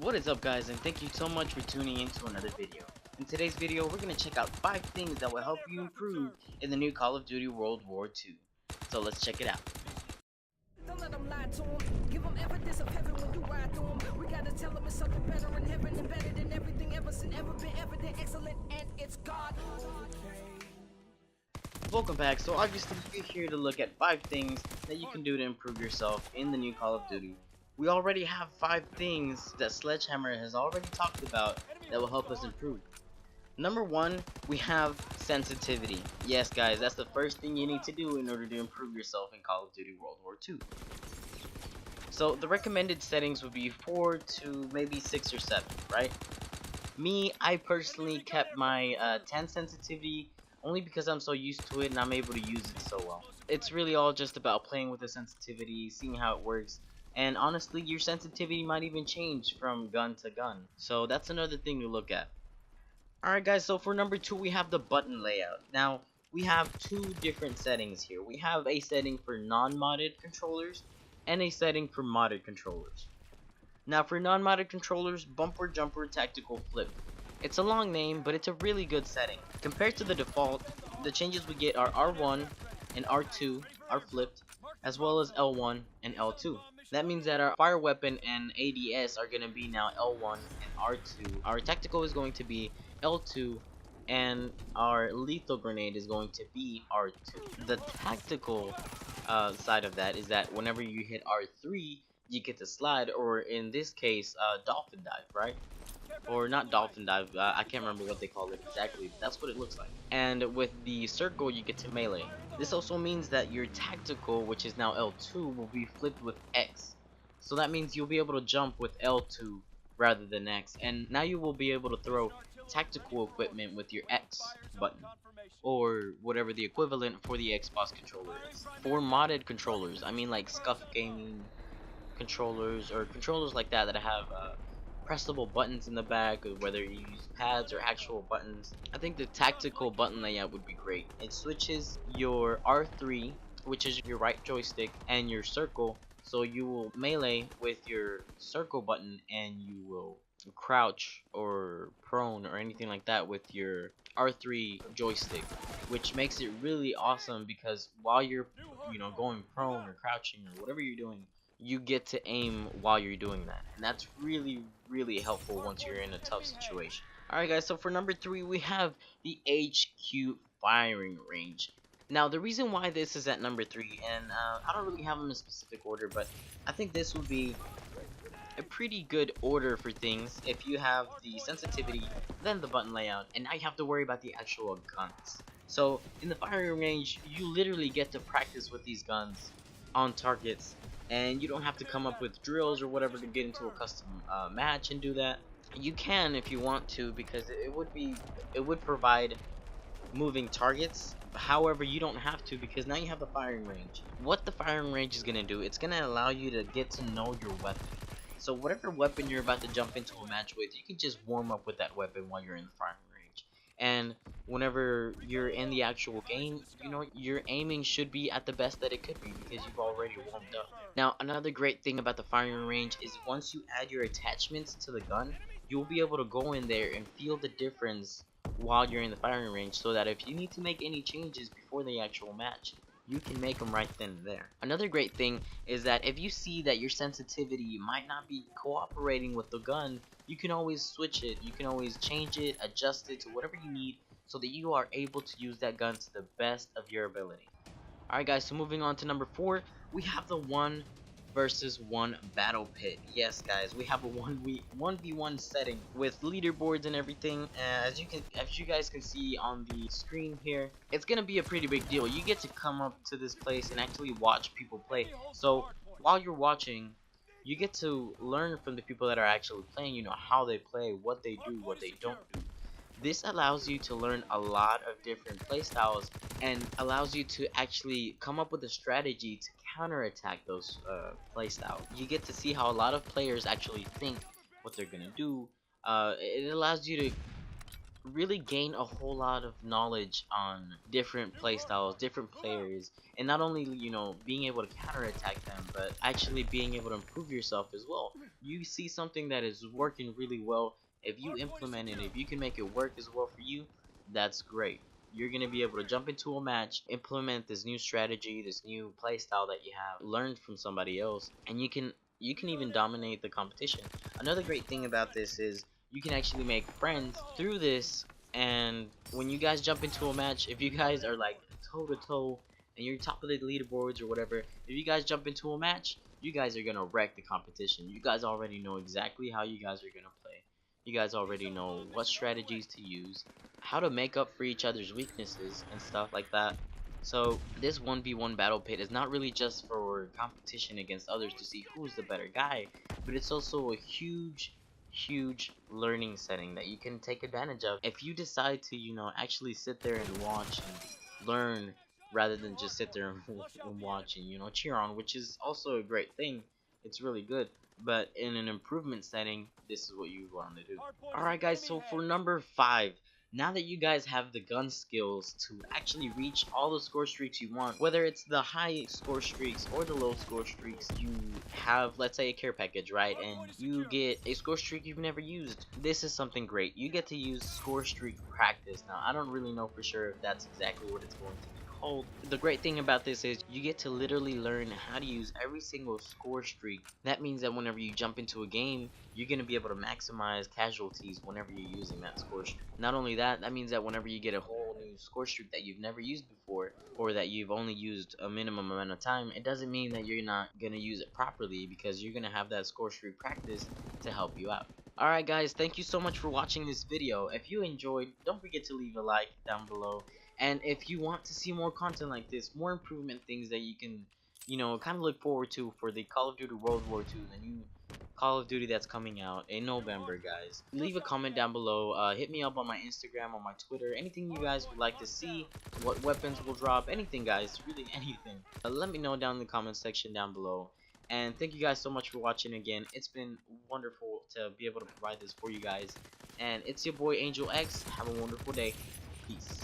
What is up, guys, and thank you so much for tuning in to another video. In today's video, we're going to check out 5 things that will help you improve in the new Call of Duty World War II. So let's check it out. Don't let them lie to them. Give them evidence of heaven when you ride through them. We gotta tell them it's something better in heaven, embedded in everything ever since ever been evident, excellent, and it's God. Welcome back. So obviously we're here to look at 5 things that you can do to improve yourself in the new Call of Duty. We already have 5 things that Sledgehammer has already talked about that will help us improve. Number 1, we have sensitivity. Yes, guys, that's the first thing you need to do in order to improve yourself in Call of Duty World War II. So the recommended settings would be 4 to maybe 6 or 7, right? Me, I personally kept my 10 sensitivity only because I'm so used to it and I'm able to use it so well. It's really all just about playing with the sensitivity, seeing how it works. And honestly, your sensitivity might even change from gun to gun. So that's another thing to look at. Alright guys, so for number 2 we have the button layout. Now, we have 2 different settings here. We have a setting for non-modded controllers and a setting for modded controllers. Now for non-modded controllers, bumper, jumper, tactical, flip. It's a long name, but it's a really good setting. Compared to the default, the changes we get are R1 and R2 are flipped, as well as L1 and L2. That means that our fire weapon and ADS are going to be now L1 and R2. Our tactical is going to be L2, and our lethal grenade is going to be R2. The tactical side of that is that whenever you hit R3, you get to slide, or in this case, dolphin dive, right? Or not dolphin dive, I can't remember what they call it exactly, but that's what it looks like. And with the circle, you get to melee. This also means that your tactical, which is now L2, will be flipped with X. So that means you'll be able to jump with L2 rather than X. And now you will be able to throw tactical equipment with your X button, or whatever the equivalent for the Xbox controller is. For modded controllers, I mean like Scuff Gaming controllers, or controllers like that that have pressable buttons in the back, whether you use pads or actual buttons. I think the tactical button layout would be great. It switches your R3, which is your right joystick, and your circle, so you will melee with your circle button and you will crouch or prone or anything like that with your R3 joystick, which makes it really awesome because while you're going prone or crouching or whatever you're doing, you get to aim while you're doing that, and that's really helpful once you're in a tough situation. Alright guys, so for number 3 we have the HQ firing range. Now the reason why this is at number 3, and I don't really have them in specific order, but I think this would be a pretty good order for things if you have the sensitivity, then the button layout, and now you have to worry about the actual guns. So in the firing range, you literally get to practice with these guns on targets, and you don't have to come up with drills or whatever to get into a custom match and do that. You can if you want to, because it would provide moving targets. However, you don't have to, because now you have the firing range. What the firing range is gonna do, it's gonna allow you to get to know your weapon. So whatever weapon you're about to jump into a match with, you can just warm up with that weapon while you're in the firing range. And whenever you're in the actual game, your aiming should be at the best that it could be because you've already warmed up. Now, another great thing about the firing range is once you add your attachments to the gun, you'll be able to go in there and feel the difference while you're in the firing range, so that if you need to make any changes before the actual match, you can make them right then and there. Another great thing is that if you see that your sensitivity might not be cooperating with the gun, you can always switch it, you can always change it, adjust it to whatever you need, so that you are able to use that gun to the best of your ability. Alright guys, so moving on to number 4, we have the 1 versus 1 battle pit. Yes guys, we have a 1v1 setting with leaderboards and everything. As you guys can see on the screen here, it's gonna be a pretty big deal. You get to come up to this place and actually watch people play. So while you're watching, you get to learn from the people that are actually playing, how they play, what they do, what they don't do. This allows you to learn a lot of different playstyles and allows you to actually come up with a strategy to counterattack those playstyles. You get to see how a lot of players actually think, what they're gonna do. It allows you to really gain a whole lot of knowledge on different playstyles, different players, and not only, you know, being able to counterattack them, but actually being able to improve yourself as well. You see something that is working really well, if you implement it, if you can make it work as well for you, that's great. You're gonna be able to jump into a match, implement this new strategy, this new playstyle that you have learned from somebody else, and you can even dominate the competition. Another great thing about this is you can actually make friends through this, and when you guys jump into a match, if you guys are like toe to toe and you're top of the leaderboards or whatever, if you guys jump into a match, you guys are gonna wreck the competition. You guys already know exactly how you guys are gonna play. You guys already know what strategies to use, how to make up for each other's weaknesses and stuff like that. So this 1v1 battle pit is not really just for competition against others to see who's the better guy, but it's also a huge learning setting that you can take advantage of if you decide to, you know, actually sit there and watch and learn rather than just sit there and watch and, you know, cheer on, which is also a great thing. It's really good, but in an improvement setting, this is what you want to do. Alright guys, so for number 5, now that you guys have the gun skills to actually reach all the score streaks you want, whether it's the high score streaks or the low score streaks, you have, let's say, a care package, right? And you get a score streak you've never used. This is something great. You get to use score streak practice. Now, I don't really know for sure if that's exactly what it's going to be called. The great thing about this is you get to literally learn how to use every single score streak. That means that whenever you jump into a game, you're going to be able to maximize casualties whenever you're using that score streak. Not only that, that means that whenever you get a whole new score streak that you've never used before, or that you've only used a minimum amount of time, it doesn't mean that you're not going to use it properly, because you're going to have that score streak practice to help you out. Alright guys, thank you so much for watching this video. If you enjoyed, don't forget to leave a like down below. And if you want to see more content like this, more improvement things that you can, you know, kind of look forward to for the Call of Duty World War II, the new Call of Duty that's coming out in November, guys, leave a comment down below. Hit me up on my Instagram, on my Twitter, anything you guys would like to see, what weapons will drop, anything guys, really anything. Let me know down in the comment section down below. And thank you guys so much for watching again. It's been wonderful to be able to provide this for you guys. And it's your boy Angel X. Have a wonderful day. Peace.